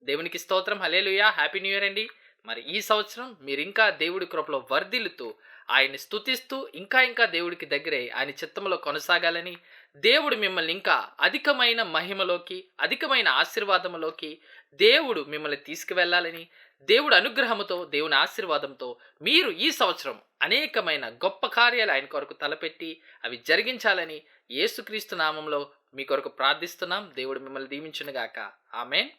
దేవునికి స్తోత్రం. హల్లెలూయా. Happy new year అండి. మరి ఈ సంవత్సరం మీరింకా దేవుడి కృపలో వర్ధిల్లుతూ, ఆయన్ని స్తుతిస్తూ, ఇంకా దేవుడికి దగ్గరై ఆయన చిత్తంలో కొనసాగాలని, దేవుడు మిమ్మల్ని ఇంకా అధికమైన మహిమలోకి, అధికమైన ఆశీర్వాదములోకి దేవుడు మిమ్మల్ని తీసుకువెళ్ళాలని, దేవుడి అనుగ్రహముతో, దేవుని ఆశీర్వాదంతో మీరు ఈ సంవత్సరం అనేకమైన గొప్ప కార్యాలు ఆయన కొరకు తలపెట్టి అవి జరిగించాలని యేసుక్రీస్తు నామంలో మీ కొరకు ప్రార్థిస్తున్నాం. దేవుడు మిమ్మల్ని దీవించునుగాక. ఆమేన్.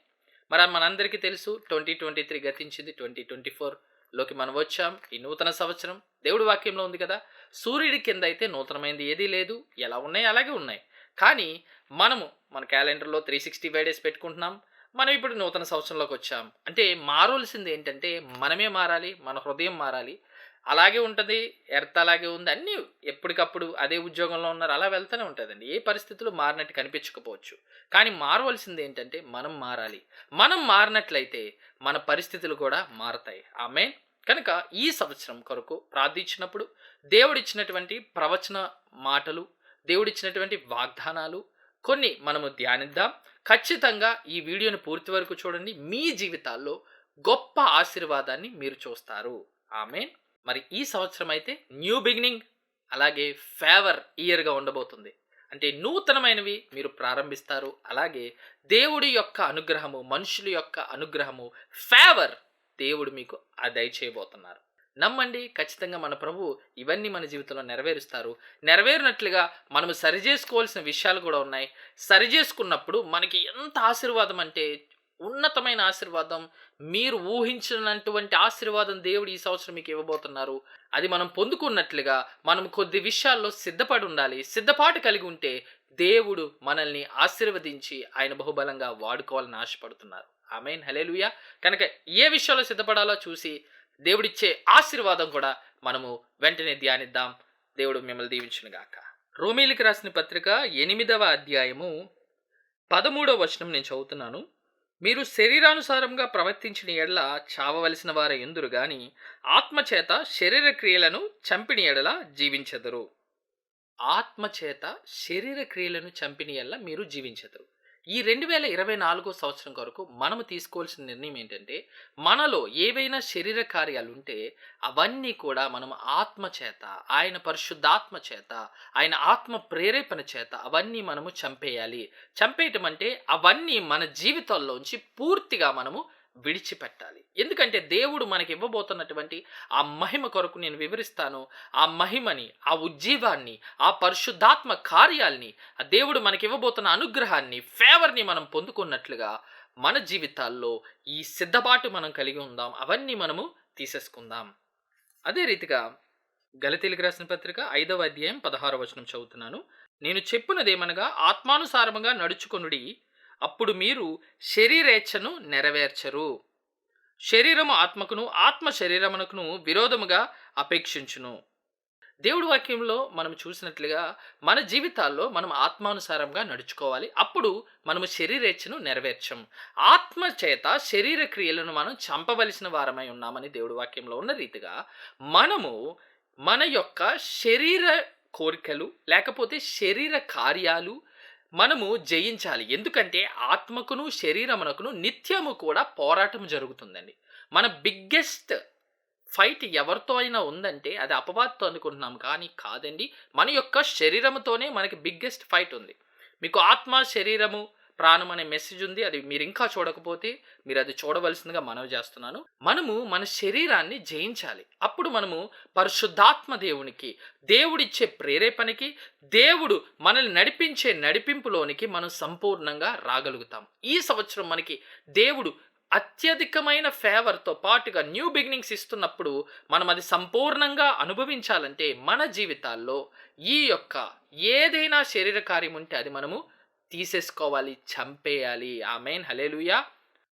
మరి మనందరికీ తెలుసు 2023 గతించింది, 2024లోకి మనం వచ్చాం. ఈ నూతన సంవత్సరం దేవుడి వాక్యంలో ఉంది కదా, సూర్యుడి కింద అయితే నూతనమైనది ఏదీ లేదు, ఎలా ఉన్నాయి అలాగే ఉన్నాయి. కానీ మనము మన క్యాలెండర్లో 365 డేస్ పెట్టుకుంటున్నాం. మనం ఇప్పుడు నూతన సంవత్సరంలోకి వచ్చాం అంటే మారవలసింది ఏంటంటే మనమే మారాలి, మన హృదయం మారాలి. అలాగే ఉంటుంది, ఎర్త్ అలాగే ఉంది, అన్నీ ఎప్పటికప్పుడు అదే ఉద్యోగంలో ఉన్నారు, అలా వెళ్తూనే ఉంటుందండి. ఏ పరిస్థితులు మారినట్టు కనిపించకపోవచ్చు, కానీ మారవలసింది ఏంటంటే మనం మారాలి. మనం మారినట్లయితే మన పరిస్థితులు కూడా మారతాయి. ఆమేన్. కనుక ఈ సంవత్సరం కొరకు ప్రార్థించినప్పుడు దేవుడిచ్చినటువంటి ప్రవచన మాటలు, దేవుడిచ్చినటువంటి వాగ్దానాలు కొన్ని మనము ధ్యానిద్దాం. ఖచ్చితంగా ఈ వీడియోని పూర్తి వరకు చూడండి. మీ జీవితాల్లో గొప్ప ఆశీర్వాదాన్ని మీరు చూస్తారు. ఆమేన్. మరి ఈ సంవత్సరం అయితే న్యూ బిగినింగ్, అలాగే ఫేవర్ ఇయర్గా ఉండబోతుంది. అంటే నూతనమైనవి మీరు ప్రారంభిస్తారు. అలాగే దేవుడి యొక్క అనుగ్రహము, మనుషుల యొక్క అనుగ్రహము, ఫేవర్ దేవుడు మీకు దయచేయబోతున్నారు. నమ్మండి, ఖచ్చితంగా మన ప్రభువు ఇవన్నీ మన జీవితంలో నెరవేరుస్తారు. నెరవేరినట్లుగా మనము సరిచేసుకోవాల్సిన విషయాలు కూడా ఉన్నాయి. సరిచేసుకున్నప్పుడు మనకి ఎంత ఆశీర్వాదం అంటే ఉన్నతమైన ఆశీర్వాదం, మీరు ఊహించినటువంటి ఆశీర్వాదం దేవుడు ఈ సంవత్సరం మీకు ఇవ్వబోతున్నారు. అది మనం పొందుకున్నట్లుగా మనం కొద్ది విషయాల్లో సిద్ధపడి ఉండాలి. సిద్ధపాటు కలిగి ఉంటే దేవుడు మనల్ని ఆశీర్వదించి ఆయన బహుబలంగా వాడుకోవాలని ఆశపడుతున్నారు. ఆమేన్. హల్లెలూయా. కనుక ఏ విషయాల్లో సిద్ధపడాలో చూసి దేవుడిచ్చే ఆశీర్వాదం కూడా మనము వెంటనే ధ్యానిద్దాం. దేవుడు మిమ్మల్ని దీవించునుగాక. రోమీయులకు రాసిన పత్రిక 8వ అధ్యాయము 13వ వచనం నేను చదువుతున్నాను. మీరు శరీరానుసారంగా ప్రవర్తించిన ఎడల చావవలసిన వారే ఎందురు గాని ఆత్మచేత శరీర క్రియలను చంపిన ఎడల జీవించెదరు. ఆత్మచేత శరీర క్రియలను చంపిన ఎడల మీరు జీవించెదరు. ఈ 2024 సంవత్సరం కొరకు మనము తీసుకోవాల్సిన నిర్ణయం ఏంటంటే, మనలో ఏవైనా శరీర కార్యాలు ఉంటే అవన్నీ కూడా మనం ఆత్మచేత, ఆయన పరిశుద్ధాత్మ చేత, ఆయన ఆత్మ ప్రేరేపణ చేత అవన్నీ మనము చంపేయాలి. చంపేయటం అంటే అవన్నీ మన జీవితాల్లోంచి పూర్తిగా మనము విడిచిపెట్టాలి. ఎందుకంటే దేవుడు మనకి ఇవ్వబోతున్నటువంటి ఆ మహిమ కొరకు నేను వివరిస్తాను. ఆ మహిమని, ఆ ఉజ్జీవాన్ని, ఆ పరిశుద్ధాత్మ కార్యాల్ని, ఆ దేవుడు మనకి ఇవ్వబోతున్న అనుగ్రహాన్ని, ఫేవర్ని మనం పొందుకున్నట్లుగా మన జీవితాల్లో ఈ సిద్ధపాటు మనం కలిగి ఉందాం. అవన్నీ మనము తీసేసుకుందాం. అదే రీతిగా గలతీయులకు రాసిన పత్రిక 5వ అధ్యాయం 16వ వచనం చదువుతున్నాను. నేను చెప్పునదేమనగా ఆత్మానుసారముగా నడుచుకొనుడి, అప్పుడు మీరు శరీరేచ్ఛను నెరవేర్చరు. శరీరము ఆత్మకును, ఆత్మ శరీరమునకును విరోధముగా అపేక్షించును. దేవుడి వాక్యంలో మనం చూసినట్లుగా మన జీవితాల్లో మనం ఆత్మానుసారంగా నడుచుకోవాలి. అప్పుడు మనము శరీరేచ్ఛను నెరవేర్చం. ఆత్మ చేత శరీర క్రియలను మనం చంపవలసిన వారమై ఉన్నామని దేవుడి వాక్యంలో ఉన్న రీతిగా మనము మన యొక్క శరీర కోరికలు లేకపోతే శరీర కార్యాలు మనము జయించాలి. ఎందుకంటే ఆత్మకును శరీరమునకును నిత్యము కూడా పోరాటం జరుగుతుందండి. మన బిగ్గెస్ట్ ఫైట్ ఎవరితో అయినా ఉందంటే అది అపవాదితో అనుకుంటున్నాం, కానీ కాదండి. మన యొక్క శరీరముతోనే మనకి బిగ్గెస్ట్ ఫైట్ ఉంది. మీకు ఆత్మ, శరీరము, ప్రాణం అనే మెసేజ్ ఉంది. అది మీరు ఇంకా చూడకపోతే మీరు అది చూడవలసిందిగా మనవి చేస్తున్నాను. మనము మన శరీరాన్ని జయించాలి. అప్పుడు మనము పరిశుద్ధాత్మ దేవునికి, దేవుడిచ్చే ప్రేరేపణకి, దేవుడు మనల్ని నడిపించే నడిపింపులోనికి మనం సంపూర్ణంగా రాగలుగుతాం. ఈ సంవత్సరం మనకి దేవుడు అత్యధికమైన ఫేవర్తో పాటుగా న్యూ బిగినింగ్స్ ఇస్తున్నప్పుడు మనం అది సంపూర్ణంగా అనుభవించాలంటే మన జీవితాల్లో ఈ యొక్క ఏదైనా శరీర కార్యం ఉంటే అది మనము తీసేసుకోవాలి, చంపేయాలి. ఆమేన్. హల్లెలూయా.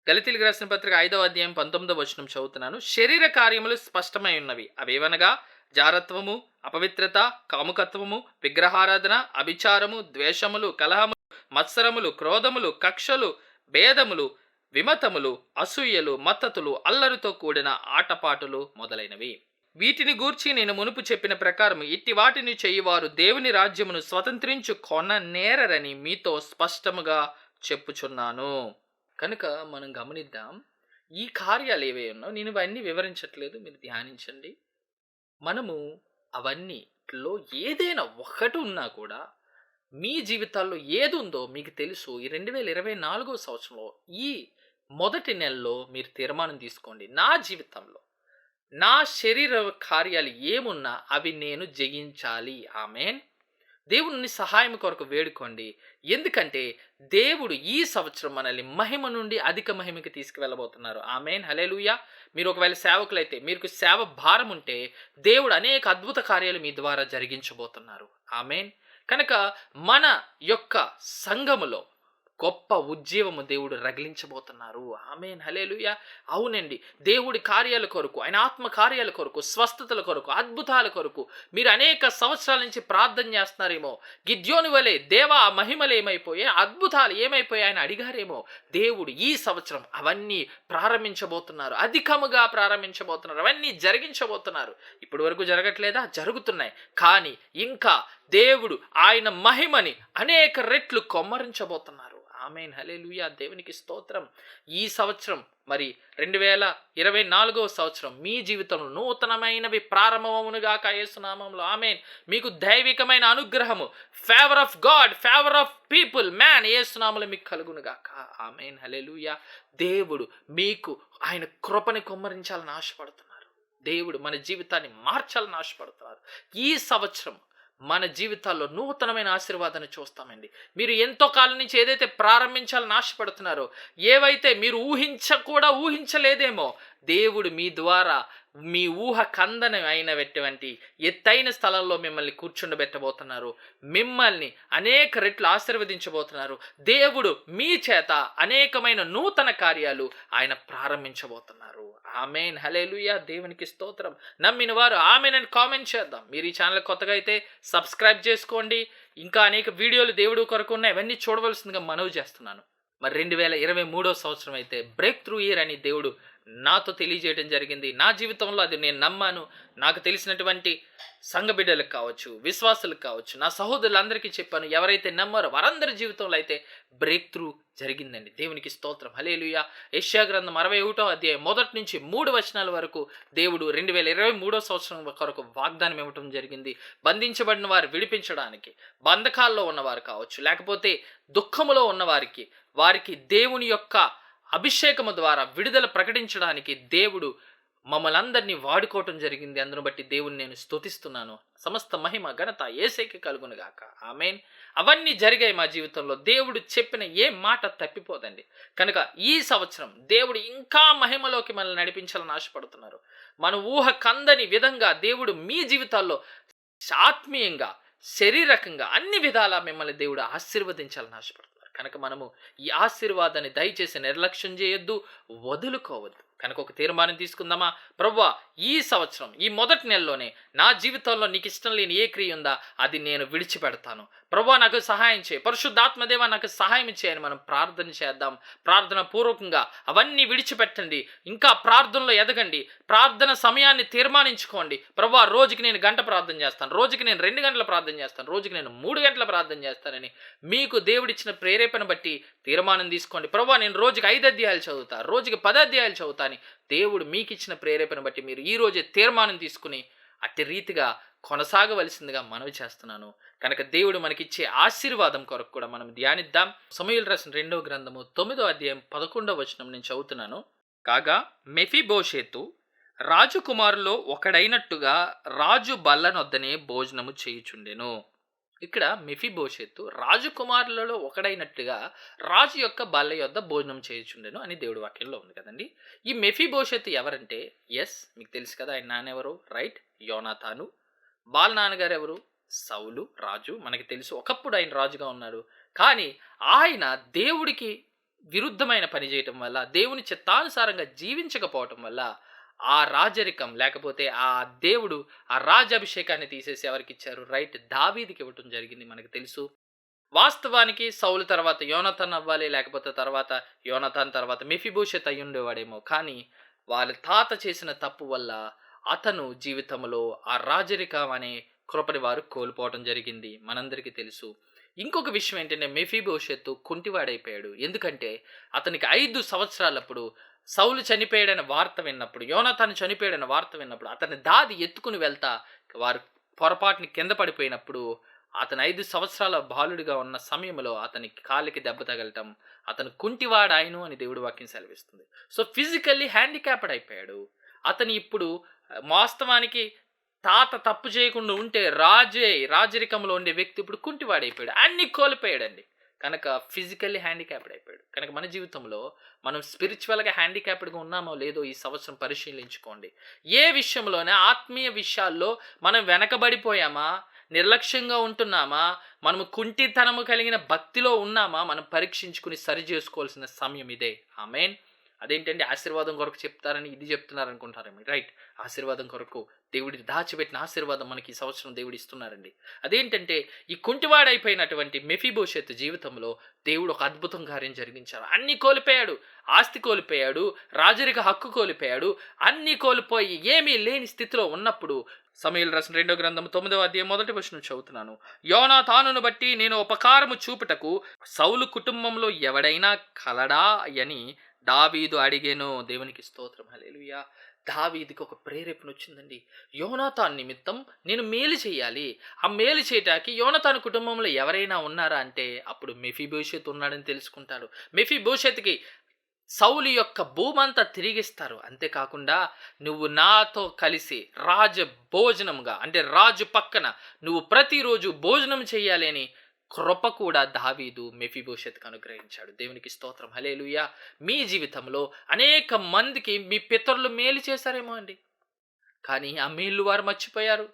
గలతీయులకు రాసిన పత్రిక 5వ అధ్యాయం 19వ వచనం చదువుతున్నాను. శరీర కార్యములు స్పష్టమై ఉన్నవి. అవేవనగా జారత్వము, అపవిత్రత, కాముకత్వము, విగ్రహారాధన, అభిచారము, ద్వేషములు, కలహములు, మత్సరములు, క్రోధములు, కక్షలు, భేదములు, విమతములు, అసూయలు, మత్తతులు, అల్లరితో కూడిన ఆటపాటులు మొదలైనవి. వీటిని గూర్చి నేను మునుపు చెప్పిన ప్రకారం ఇట్టి వాటిని చేయువారు దేవుని రాజ్యమును స్వతంత్రించు కొననేరని మీతో స్పష్టముగా చెప్పుచున్నాను. కనుక మనం గమనిద్దాం. ఈ కార్యాలు ఏవై ఉన్నాయో నేను ఇవన్నీ వివరించట్లేదు. మీరు ధ్యానించండి. మనము అవన్నీలో ఏదైనా ఒకటి ఉన్నా కూడా మీ జీవితాల్లో ఏదుందో మీకు తెలుసు. ఈ 2024 సంవత్సరంలో ఈ మొదటి నెలలో మీరు తీర్మానం తీసుకోండి. నా జీవితంలో నా శరీర కార్యాలు ఏమున్నా అవి నేను జయించాలి. ఆమేన్. దేవుని సహాయం కొరకు వేడుకోండి. ఎందుకంటే దేవుడు ఈ సంవత్సరం మనల్ని మహిమ నుండి అధిక మహిమకి తీసుకువెళ్ళబోతున్నారు. ఆమేన్. హల్లెలూయా. మీరు ఒకవేళ సేవకులైతే మీకు సేవ భారం ఉంటే దేవుడు అనేక అద్భుత కార్యాలు మీ ద్వారా జరిగించబోతున్నారు. ఆమేన్. కనుక మన యొక్క సంఘములో గొప్ప ఉజ్జీవము దేవుడు రగిలించబోతున్నారు. ఆమేన్. హల్లెలూయా. అవునండి. దేవుడి కార్యాల కొరకు, ఆయన ఆత్మ కార్యాల కొరకు, స్వస్థతల కొరకు, అద్భుతాల కొరకు మీరు అనేక సంవత్సరాల నుంచి ప్రార్థన చేస్తున్నారేమో. గిద్యోని వలె దేవా మహిమలు ఏమైపోయాయి, అద్భుతాలు ఏమైపోయాయి అని అడిగారేమో. దేవుడు ఈ సంవత్సరం అవన్నీ ప్రారంభించబోతున్నారు. అధికముగా ప్రారంభించబోతున్నారు. అవన్నీ జరిగించబోతున్నారు. ఇప్పటి వరకు జరగట్లేదా? జరుగుతున్నాయి. కానీ ఇంకా దేవుడు ఆయన మహిమని అనేక రెట్లు కొమ్మరించబోతున్నారు. ఆమేన్. హల్లెలూయా. దేవునికి స్తోత్రం. ఈ సంవత్సరం మరి 2024 సంవత్సరం మీ జీవితంలో నూతనమైనవి ప్రారంభమవునుగాక యేసు నామములో. ఆమేన్. మీకు దైవికమైన అనుగ్రహము, favour of God, favour of people, మ్యాన్ యేసు నామములో మీకు కలుగునుగాక. ఆమేన్. హల్లెలూయా. దేవుడు మీకు ఆయన కృపని కొమ్మరించాలని ఆశపడుతున్నారు. దేవుడు మన జీవితాన్ని మార్చాలని ఆశపడుతున్నారు. ఈ సంవత్సరం మన జీవితాల్లో నూతనమైన ఆశీర్వాదాన్ని చూస్తామండి. మీరు ఎంతో కాలం నుంచి ఏదైతే ప్రారంభించాలని ఆశపడుతున్నారో, ఏవైతే మీరు ఊహించలేదేమో, దేవుడు మీ ద్వారా మీ ఊహ కందని అయినటువంటి ఎత్తైన స్థలంలో మిమ్మల్ని కూర్చుండబెట్టబోతున్నారు. మిమ్మల్ని అనేక రెట్లు ఆశీర్వదించబోతున్నారు. దేవుడు మీ చేత అనేకమైన నూతన కార్యాలు ఆయన ప్రారంభించబోతున్నారు. ఆమేన్. హల్లెలూయా. దేవునికి స్తోత్రం. నమ్మిన వారు ఆమేన్ అని కామెంట్ చేద్దాం. మీరు ఈ ఛానల్ కొత్తగా అయితే సబ్స్క్రైబ్ చేసుకోండి. ఇంకా అనేక వీడియోలు దేవుడు కొరకు ఉన్నాయి. ఇవన్నీ చూడవలసిందిగా మనవి చేస్తున్నాను. మరి 2023 సంవత్సరం అయితే బ్రేక్ త్రూ ఇయర్ అని దేవుడు నాతో తెలియజేయడం జరిగింది. నా జీవితంలో అది నేను నమ్మాను. నాకు తెలిసినటువంటి సంఘ బిడ్డలకు కావచ్చు, విశ్వాసులకు కావచ్చు, నా సహోదరులందరికీ చెప్పాను. ఎవరైతే నమ్మారో వారందరి జీవితంలో అయితే బ్రేక్ త్రూ జరిగిందండి. దేవునికి స్తోత్రం. హల్లెలూయా. యెషయా గ్రంథం 61వ అధ్యాయం 1 నుంచి 3 వచనాల వరకు దేవుడు 2023 సంవత్సరం కొరకు వాగ్దానం ఇవ్వటం జరిగింది. బంధించబడిన వారు విడిపించడానికి, బంధకాల్లో ఉన్నవారు కావచ్చు, లేకపోతే దుఃఖములో ఉన్నవారికి వారికి దేవుని యొక్క అభిషేకము ద్వారా విడుదల ప్రకటించడానికి దేవుడు మమ్మల్ని అందరినీ వాడుకోవటం జరిగింది. అందును బట్టి దేవుని నేను స్తుతిస్తున్నాను. సమస్త మహిమ ఘనత యేసుకే కలుగునుగాక. ఆమేన్. అవన్నీ జరిగాయి మా జీవితంలో. దేవుడు చెప్పిన ఏ మాట తప్పిపోదండి. కనుక ఈ సంవత్సరం దేవుడు ఇంకా మహిమలోకి మనల్ని నడిపించాలని ఆశపడుతున్నారు. మన ఊహ కందని విధంగా దేవుడు మీ జీవితాల్లో ఆత్మీయంగా, శరీరకంగా అన్ని విధాలా మిమ్మల్ని దేవుడు ఆశీర్వదించాలని ఆశపడుతున్నారు. కనుక మనము ఈ ఆశీర్వాదాన్ని దయచేసి నిర్లక్ష్యం చేయొద్దు, వదులుకోవద్దు. కనుక ఒక తీర్మానం తీసుకుందామా? ప్రభువా, ఈ సంవత్సరం ఈ మొదటి నెలలోనే నా జీవితంలో నీకు ఇష్టం లేని ఏ క్రియ ఉందా అది నేను విడిచిపెడతాను. ప్రభువా, నాకు సహాయం చేయి. పరిశుద్ధాత్మదేవా, నాకు సహాయం చేయని మనం ప్రార్థన చేద్దాం. ప్రార్థన పూర్వకంగా అవన్నీ విడిచిపెట్టండి. ఇంకా ప్రార్థనలో ఎదగండి. ప్రార్థన సమయాన్ని తీర్మానించుకోండి. ప్రభువా, రోజుకి నేను గంట ప్రార్థన చేస్తాను, రోజుకి నేను 2 గంటల ప్రార్థన చేస్తాను, రోజుకి నేను 3 గంటల ప్రార్థన చేస్తానని మీకు దేవుడిచ్చిన ప్రేరేపణ బట్టి తీర్మానం తీసుకోండి. ప్రభువా, నేను రోజుకి 5 అధ్యాయాలు చదువుతా, రోజుకి 10 అధ్యాయాలు చదువుతా అని దేవుడు మీకు ఇచ్చిన ప్రేరేపణ బట్టి మీరు ఈ రోజే తీర్మానం తీసుకుని అట్టి రీతిగా కొనసాగవలసిందిగా మనవి చేస్తున్నాను. కనుక దేవుడు మనకిచ్చే ఆశీర్వాదం కొరకు కూడా మనం ధ్యానిద్దాం. సమూయేలు రాసిన 2వ గ్రంథము 9వ అధ్యాయం 11వ వచనం నేను చదువుతున్నాను. కాగా మెఫీబోషెతు రాజకుమారులో ఒకడైనట్టుగా రాజు బల్లనొద్దనే భోజనము చేయుచుండెను. ఇక్కడ మెఫీబోషెతు రాజకుమారులలో ఒకడైనట్టుగా రాజు యొక్క బల్ల యొద్ద భోజనం చేయుచుండెను అని దేవుడి వాక్యంలో ఉంది కదండి. ఈ మెఫీబోషెతు ఎవరంటే, మీకు తెలుసు కదా ఆయన నాన్నెవరు, రైట్? యోనాతాను. బాల నాన్నగారు ఎవరు? సౌలు రాజు. మనకి తెలుసు ఒకప్పుడు ఆయన రాజుగా ఉన్నాడు. కానీ ఆయన దేవుడికి విరుద్ధమైన పని చేయటం వల్ల, దేవుని చిత్తానుసారంగా జీవించకపోవటం వల్ల ఆ రాజరికం లేకపోతే ఆ దేవుడు ఆ రాజాభిషేకాన్ని తీసేసి ఎవరికి ఇచ్చారు? రైట్, దావీదుకి ఇవ్వటం జరిగింది. మనకు తెలుసు. వాస్తవానికి సౌలు తర్వాత యోనాతాన్ అవ్వాలి, లేకపోతే తర్వాత యోనాతాన్ తర్వాత మెఫీబోషెత్ అయి ఉండేవాడేమో. కానీ వాళ్ళ తాత చేసిన తప్పు వల్ల అతను జీవితంలో ఆ రాజరికం అనే కృపని వారు కోల్పోవటం జరిగింది. మనందరికీ తెలుసు. ఇంకొక విషయం ఏంటంటే మెఫీబోషెతు కుంటివాడైపోయాడు. ఎందుకంటే అతనికి 5 సంవత్సరాలప్పుడు సౌలు చనిపోయాడన్న వార్త విన్నప్పుడు, యోనాతాను చనిపోయాడన్న వార్త విన్నప్పుడు అతన్ని దాది ఎత్తుకుని వెళ్తా వారు పొరపాటున కింద పడిపోయినప్పుడు అతను 5 సంవత్సరాల బాలుడిగా ఉన్న సమయంలో అతనికి కాలికి దెబ్బ తగలటం, అతను కుంటివాడాయను అని దేవుడి వాక్యం సెలవిస్తుంది. సో ఫిజికల్లీ హ్యాండిక్యాప్డ్ అయిపోయాడు. అతను ఇప్పుడు వాస్తవానికి తాత తప్పు చేయకుండా ఉంటే రాజరికంలో ఉండే వ్యక్తి ఇప్పుడు కుంటివాడైపోయాడు. అన్ని కోల్పోయాడండి. కనుక ఫిజికల్లీ హ్యాండిక్యాప్డ్ అయిపోయాడు. కనుక మన జీవితంలో మనం స్పిరిచువల్‌గా హ్యాండిక్యాప్డ్‌గా ఉన్నామో లేదో ఈ సంవత్సరం పరిశీలించుకోండి. ఏ విషయంలోనే ఆత్మీయ విషయాల్లో మనం వెనకబడిపోయామా? నిర్లక్ష్యంగా ఉంటున్నామా? మనము కుంటితనము కలిగిన భక్తిలో ఉన్నామా? మనం పరీక్షించుకుని సరి చేసుకోవాల్సిన సమయం ఇదే. ఆమేన్. అదేంటండి ఆశీర్వాదం కొరకు చెప్తారని ఇది చెప్తున్నారనుకుంటారేమో. రైట్. ఆశీర్వాదం కొరకు దేవుడి దాచిపెట్టిన ఆశీర్వాదం మనకి ఈ సంవత్సరం దేవుడు ఇస్తున్నారండి. అదేంటంటే ఈ కుంటివాడైపోయినటువంటి మెఫీబోషెతు జీవితంలో దేవుడు ఒక అద్భుతం కార్యం జరిగించారు. అన్నీ కోల్పోయాడు. ఆస్తి కోల్పోయాడు, రాజరిక హక్కు కోల్పోయాడు. అన్నీ కోల్పోయి ఏమీ లేని స్థితిలో ఉన్నప్పుడు సమూయేలు రాసిన 2వ గ్రంథం 9వ అధ్యాయం 1వ వచనం చదువుతున్నాను. యోనాతానును బట్టి నేను ఉపకారము చూపుటకు సౌలు కుటుంబంలో ఎవడైనా కలడా అని దావీదు అడిగెను. దేవునికి స్తోత్రం. హల్లెలూయా. దావీదుకి ఒక ప్రేరేపణ వచ్చిందండి. యోనాతాను నిమిత్తం నేను మేలు చేయాలి. ఆ మేలు చేయటానికి యోనాతాను కుటుంబంలో ఎవరైనా ఉన్నారా అంటే అప్పుడు మెఫీబోషెతు ఉన్నాడని తెలుసుకుంటాడు. మెఫీబోషెతుకి సౌలు యొక్క భూమంతా తిరిగిస్తారు. అంతేకాకుండా నువ్వు నాతో కలిసి రాజ భోజనంగా అంటే రాజు పక్కన నువ్వు ప్రతిరోజు భోజనం చేయాలి అని కృప కూడా దావీదు మెఫీబోషెతుకు అనుగ్రహించాడు. దేవునికి స్తోత్రం. హల్లెలూయా. మీ జీవితంలో అనేక మందికి మీ పితరులు మేలు చేశారేమో అండి, కానీ ఆ మేలు వారు మర్చిపోయారు.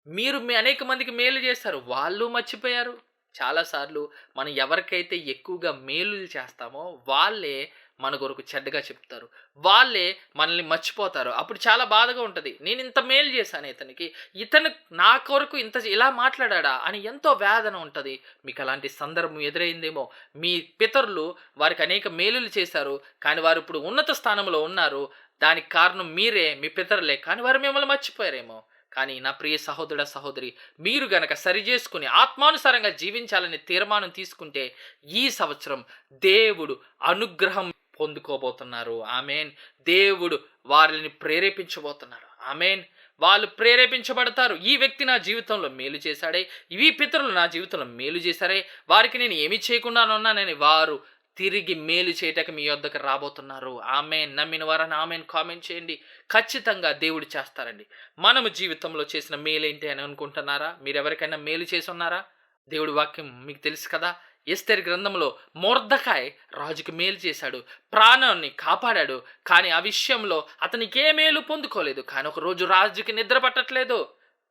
మీరు అనేక మందికి మేలు చేశారు, వాళ్ళు మర్చిపోయారు. చాలాసార్లు మనం ఎవరికైతే ఎక్కువగా మేలులు చేస్తామో వాళ్ళే మన కొరకు చెడ్డగా చెప్తారు, వాళ్ళే మనల్ని మర్చిపోతారు. అప్పుడు చాలా బాధగా ఉంటుంది. నేను ఇంత మేలు చేశాను ఇతనికి, ఇతను నా కొరకు ఇంత ఇలా మాట్లాడా అని ఎంతో వేదన ఉంటుంది. మీకు అలాంటి సందర్భం ఎదురైందేమో. మీ పితరులు వారికి అనేక మేలులు చేశారు, కానీ వారు ఇప్పుడు ఉన్నత స్థానంలో ఉన్నారు. దానికి కారణం మీరే, మీ పితరులే, కానీ వారు మిమ్మల్ని మర్చిపోయారేమో. కానీ నా ప్రియ సహోదర సహోదరి, మీరు గనక సరిచేసుకుని ఆత్మానుసారంగా జీవించాలని తీర్మానం తీసుకుంటే ఈ సంవత్సరం దేవుడు అనుగ్రహం పొందుకోబోతున్నారు. ఆమేన్. దేవుడు వారిని ప్రేరేపించబోతున్నారు. ఆమేన్. వాళ్ళు ప్రేరేపించబడతారు. ఈ వ్యక్తి నా జీవితంలో మేలు చేశాడే, ఈ పితరులు నా జీవితంలో మేలు చేశారే, వారికి నేను ఏమి చేయకుండా ఉన్నానని వారు తిరిగి మేలు చేయటకు మీ యొద్దకు రాబోతున్నారు. ఆమేన్. నమ్మిన వారని ఆమేన్ కామెంట్ చేయండి. ఖచ్చితంగా దేవుడు చేస్తారండి. మనము జీవితంలో చేసిన మేలేంటి అని అనుకుంటున్నారా? మీరు ఎవరికైనా మేలు చేసి ఉన్నారా? దేవుడి వాక్యం మీకు తెలుసు కదా. ఎస్తేరు గ్రంథంలో మొర్దెకాయ్ రాజుకి మేలు చేశాడు, ప్రాణాన్ని కాపాడాడు. కానీ ఆ విషయంలో అతనికి ఏ మేలు పొందుకోలేదు. కానీ ఒక రోజు రాజుకి నిద్ర పట్టట్లేదు.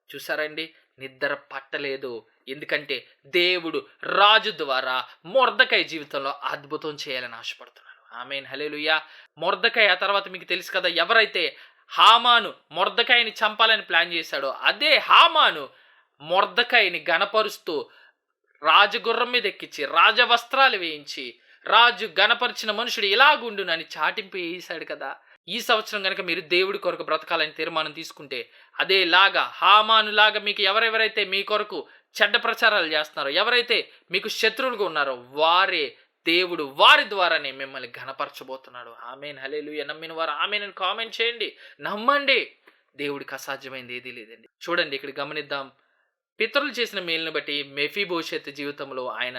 చూసారండి, నిద్ర పట్టలేదు. ఎందుకంటే దేవుడు రాజు ద్వారా మొర్దెకాయ్ జీవితంలో అద్భుతం చేయాలని ఆశపడుతున్నాడు. ఆమేన్. హల్లెలూయా. మొర్దెకాయ్ ఆ తర్వాత మీకు తెలుసు కదా, ఎవరైతే హామాను మొర్దెకాయని చంపాలని ప్లాన్ చేశాడో అదే హామాను మొర్దెకాయని గణపరుస్తూ రాజగుర్రం మీద ఎక్కించి రాజవస్త్రాలు వేయించి రాజు గణపరిచిన మనుషుడు ఇలాగుండునని చాటింపు వేసాడు కదా. ఈ సంవత్సరం కనుక మీరు దేవుడి కొరకు బ్రతకాలని తీర్మానం తీసుకుంటే అదేలాగా హామానులాగా మీకు ఎవరెవరైతే మీ కొరకు చెడ్డ ప్రచారాలు చేస్తున్నారో, ఎవరైతే మీకు శత్రువులుగా ఉన్నారో వారే దేవుడు వారి ద్వారానే మిమ్మల్ని ఘనపరచబోతున్నాడు. ఆమేన్. హల్లెలూయా. నమ్మిన వారు ఆమేన్ అని కామెంట్ చేయండి. నమ్మండి. దేవుడికి అసాధ్యమైంది ఏదీ లేదండి. చూడండి, ఇక్కడ గమనిద్దాం. పితరులు చేసిన మేలును బట్టి మెఫీబోషెతు జీవితంలో ఆయన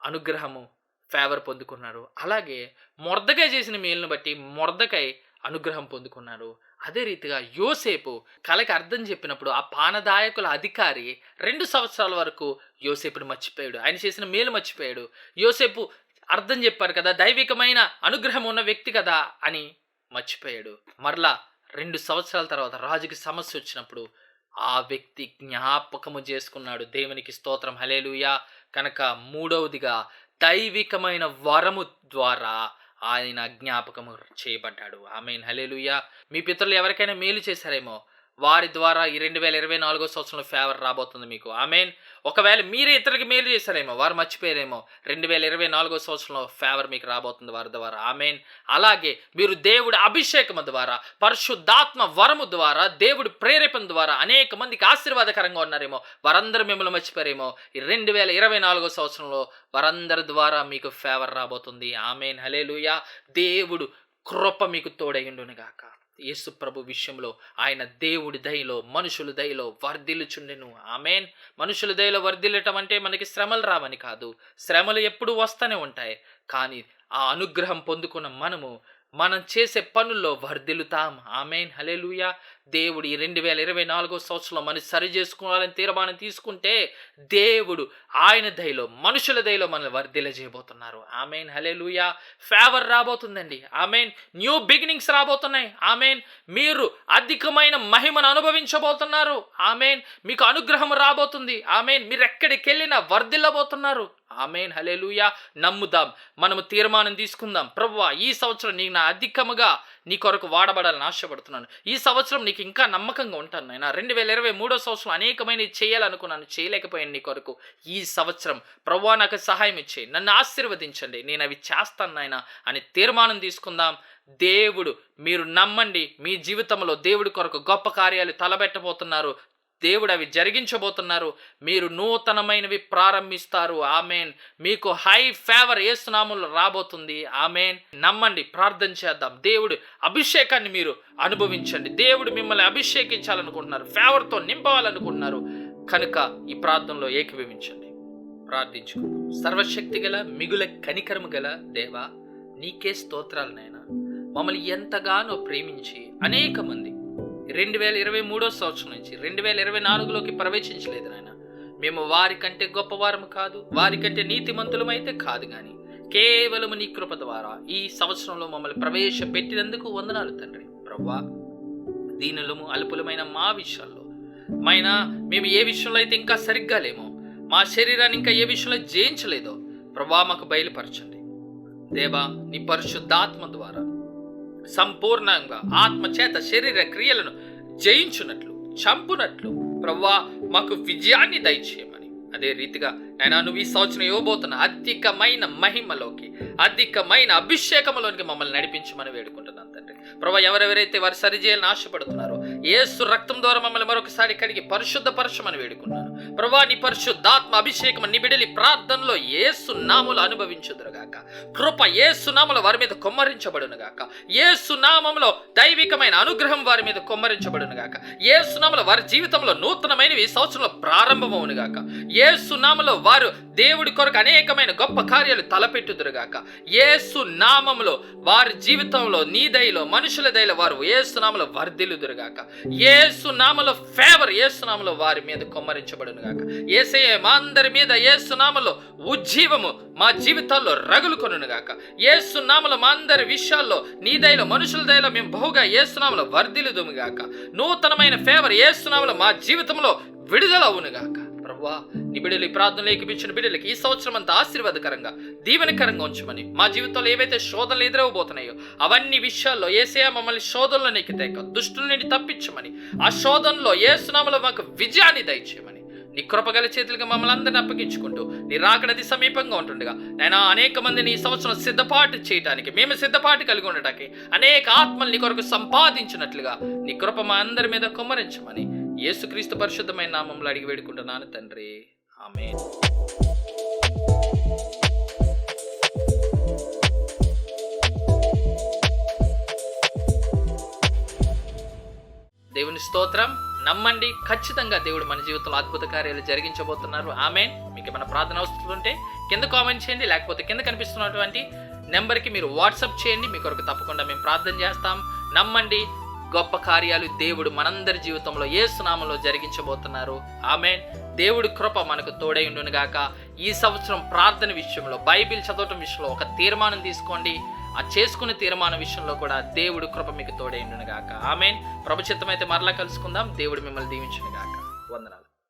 అనుగ్రహము ఫేవర్ పొందుకున్నాడు. అలాగే మొర్దెకాయ్ చేసిన మేలును బట్టి మొర్దెకాయ్ అనుగ్రహం పొందుకున్నాడు. అదే రీతిగా యోసేపు కలకి అర్థం చెప్పినప్పుడు ఆ పానదాయకుల అధికారి 2 సంవత్సరాల వరకు యోసేపుని మర్చిపోయాడు. ఆయన చేసిన మేలు మర్చిపోయాడు. యోసేపు అర్థం చెప్పారు కదా, దైవికమైన అనుగ్రహం ఉన్న వ్యక్తి కదా అని మర్చిపోయాడు. మరలా 2 సంవత్సరాల తర్వాత రాజుకి సమస్య వచ్చినప్పుడు ఆ వ్యక్తి జ్ఞాపకము చేసుకున్నాడు. దేవునికి స్తోత్రం. హల్లెలూయా. కనుక మూడవదిగా దైవికమైన వరము ద్వారా ఆయన జ్ఞాపకము చేయబడ్డాడు. ఆమేన్. హల్లెలూయా. మీ పితరులు ఎవరికైనా మేలు చేశారేమో వారి ద్వారా ఈ 2024 సంవత్సరంలో ఫేవర్ రాబోతుంది మీకు. ఆమెన్. ఒకవేళ మీరే ఇతరులకి మేలు చేశారేమో, వారు మర్చిపోయారేమో, 2024 సంవత్సరంలో ఫేవర్ మీకు రాబోతుంది వారి ద్వారా. ఆమెన్. అలాగే మీరు దేవుడి అభిషేకము ద్వారా, పరిశుద్ధాత్మ వరము ద్వారా, దేవుడి ప్రేరేపణ ద్వారా అనేక మందికి ఆశీర్వాదకరంగా ఉన్నారేమో, వారందరూ మిమ్మల్ని మర్చిపోయారేమో, ఈ 2024 సంవత్సరంలో వారందరి ద్వారా మీకు ఫేవర్ రాబోతుంది. ఆమెన్. హల్లెలూయా. దేవుడు కృప మీకు తోడైయుండునుగాక. యేసు ప్రభు విషయంలో ఆయన దేవుడి దయలో, మనుషుల దయలో వర్ధిల్లుచుండెను. ఆమెన్. మనుషుల దయలో వర్ధిల్లటం అంటే మనకి శ్రమలు రావని కాదు. శ్రమలు ఎప్పుడు వస్తూనే ఉంటాయి. కానీ ఆ అనుగ్రహం పొందుకున్న మనం చేసే పనుల్లో వర్ధిల్లుతాం. ఆమెన్. హల్లెలూయా. దేవుడు ఈ 2024 సంవత్సరంలో మనం సరి చేసుకోవాలని తీర్మానం తీసుకుంటే దేవుడు ఆయన దయలో, మనుషుల దయలో మనల్ని వర్ధిల్ల చేయబోతున్నారు. ఆమెన్. హల్లెలూయా. ఫేవర్ రాబోతుందండి. ఆమెన్. న్యూ బిగినింగ్స్ రాబోతున్నాయి. ఆమెన్. మీరు అధికమైన మహిమను అనుభవించబోతున్నారు. ఆమెన్. మీకు అనుగ్రహం రాబోతుంది. ఆమెన్. మీరు ఎక్కడికి వెళ్ళినా వర్ధిల్లబోతున్నారు. ఆమెన్. హల్లెలూయా. నమ్ముదాం. మనము తీర్మానం తీసుకుందాం. ప్రభువా, ఈ సంవత్సరం నీకు నా అధికముగా నీ కొరకు వాడబడాలని ఆశపడుతున్నాను. ఈ సంవత్సరం నీకు ఇంకా నమ్మకంగా ఉంటాను నాయన. 2023 సంవత్సరం అనేకమైనవి చేయాలనుకున్నాను, చేయలేకపోయాను నీ కొరకు. ఈ సంవత్సరం ప్రభువా నాకు సహాయం ఇచ్చేయి, నన్ను ఆశీర్వదించండి, నేను అవి చేస్తాను నాయన అని తీర్మానం తీసుకుందాం. దేవుడు, మీరు నమ్మండి, మీ జీవితంలో దేవుడి కొరకు గొప్ప కార్యాలు తలబెట్టబోతున్నారు. దేవుడు అవి జరిగించబోతున్నారు. మీరు నూతనమైనవి ప్రారంభిస్తారు. ఆమెన్. మీకు హై ఫేవర్ యేసు నామములో రాబోతుంది. ఆమెన్. నమ్మండి. ప్రార్థన చేద్దాం. దేవుడు అభిషేకాన్ని మీరు అనుభవించండి. దేవుడు మిమ్మల్ని అభిషేకించాలనుకుంటున్నారు, ఫేవర్తో నింపవాలనుకుంటున్నారు కనుక ఈ ప్రార్థనలో ఏకీభవించండి. ప్రార్థించుకుందాం. సర్వశక్తి గల మిగుల కనికరము గల దేవా, నీకే స్తోత్రాలు నాయనా. మమ్మల్ని ఎంతగానో ప్రేమించి అనేక మంది 2023 సంవత్సరం నుంచి 2024లోకి ప్రవేశించలేదు నాయన. మేము వారికంటే గొప్పవారము కాదు, వారికంటే నీతిమంతులమైతే కాదు, కానీ కేవలం నీ కృప ద్వారా ఈ సంవత్సరంలో మమ్మల్ని ప్రవేశపెట్టినందుకు వందనాలు తండ్రి. ప్రభువా, దీనులము అల్పులమైన మా విషయాల్లో మేము ఏ విషయంలో అయితే ఇంకా సరిగ్గా లేమో, మా శరీరాన్ని ఇంకా ఏ విషయంలో జయించలేదో ప్రభువా మాకు బయలుపరచండి. దేవా, నీ పరిశుద్ధాత్మ ద్వారా సంపూర్ణంగా ఆత్మ చేత శరీర క్రియలను జయించున్నట్లు, చంపునట్లు ప్రభువా మాకు విజయాన్ని దయచేయమని, అదే రీతిగా నాయనా నువ్వు ఈ సంవత్సరం ఇవ్వబోతున్న అధికమైన మహిమలోకి, అధికమైన అభిషేకంలోనికి మమ్మల్ని నడిపించమని వేడుకుంటున్నాను తండ్రి. ప్రభువా, ఎవరెవరైతే వారు సరిచేయాలని ఆశపడుతున్నారో యేసు రక్తం ద్వారా మమ్మల్ని మరొకసారి కడిగి పరిశుద్ధపరచమని వేడుకున్నాను. ప్రభువా, నీ పరిశుద్ధాత్మ అభిషేకం నీ బిడ్డలి ప్రార్థనలో యేసు నామములో అనుభవించుదురుగాక. కృప యేసు నామములో వారి మీద కొమ్మరించబడునుగాక. యేసు నామములో దైవికమైన అనుగ్రహం వారి మీద కొమ్మరించబడునుగాక. యేసు నామములో వారి జీవితంలో నూతనమైనవి ఈ సంవత్సరంలో ప్రారంభమవునుగాక. యేసు నామములో వారు దేవుడి కొరకు అనేకమైన గొప్ప కార్యాలు తలపెట్టుదురుగాక. యేసు నామములో వారి జీవితంలో నీ దయలో, మనుషుల దయలో వారు యేసు నామములో వర్ధిల్లుదురుగాక. యేసు నామములో ఫేవర్ యేసు నామములో వారి మీద కొమ్మరించబడునుగాక. యేసయ్య మా అందరి మీద యేసు నామములో ఉజ్జీవము మా జీవితాల్లో రగులుకొనుగాక. యేసు నామములో మా అందరి విషయాల్లో నీ దయలో, మనుషుల దయలో మేము బహుగా యేసు నామములో వర్ధిల్లుదుముగాక. నూతనమైన ఫేవర్ యేసు నామములో మా జీవితంలో విడుదల అవునుగాక. ప్రభువా, నీ బిడ్డలు ఈ ప్రార్థనలు ఏకీపించిన బిడ్డలకి ఈ సంవత్సరం అంతా ఆశీర్వాదకరంగా, దీవెనకరంగా ఉంచమని, మా జీవితంలో ఏవైతే శోధనలు ఎదురవబోతున్నాయో అవన్నీ విషయాల్లో యేసయ్య మమ్మల్ని శోధనలోనికి తేక దుష్టుల నుండి తప్పించమని, ఆ శోధనలో యేసు నామములో మాకు విజయాన్ని దయచేయమని నీ కృపగల చేతులుగా మమ్మల్ని అందరిని అప్పగించుకుంటూ నీ రాకడది సమీపంగా ఉంటుండగా నాయనా అనేక మందిని ఈ సంవత్సరం సిద్ధపాటు చేయడానికి, మేము సిద్ధపాటు కలిగి ఉండటానికి అనేక ఆత్మల్ని నీ కొరకు సంపాదించినట్లుగా నీ కృప మా అందరి మీద కుమ్మరించమని యేసుక్రీస్తు పరిశుద్ధమైన నామములో అడిగి వేడుకుంటున్నాను తండ్రి. ఆమేన్. దేవుని స్తోత్రం. నమ్మండి, ఖచ్చితంగా దేవుడు మన జీవితంలో అద్భుత కార్యాలు జరిగించబోతున్నారు. ఆమేన్. మీకు ఏమైనా ప్రార్థన వస్తుంటే కింద కామెంట్ చేయండి, లేకపోతే కింద కనిపిస్తున్నటువంటి నెంబర్కి మీరు వాట్సాప్ చేయండి. మీ కొరకు తప్పకుండా మేము ప్రార్థన చేస్తాం. నమ్మండి, గొప్ప కార్యాలు దేవుడు మనందరి జీవితంలో యేసు నామములో జరిగించబోతున్నారు. ఆమేన్. దేవుడి కృప మనకు తోడై ఉండునుగాక. ఈ సంవత్సరం ప్రార్థన విషయంలో, బైబిల్ చదవటం విషయంలో ఒక తీర్మానం తీసుకోండి. ఆ చేసుకునే తీర్మానం విషయంలో కూడా దేవుడి కృప మీకు తోడై ఉండునుగాక. ఆమేన్. ప్రభు చిత్తమైతే మరలా కలుసుకుందాం. దేవుడు మిమ్మల్ని దీవించునుగాక. వందనాలు.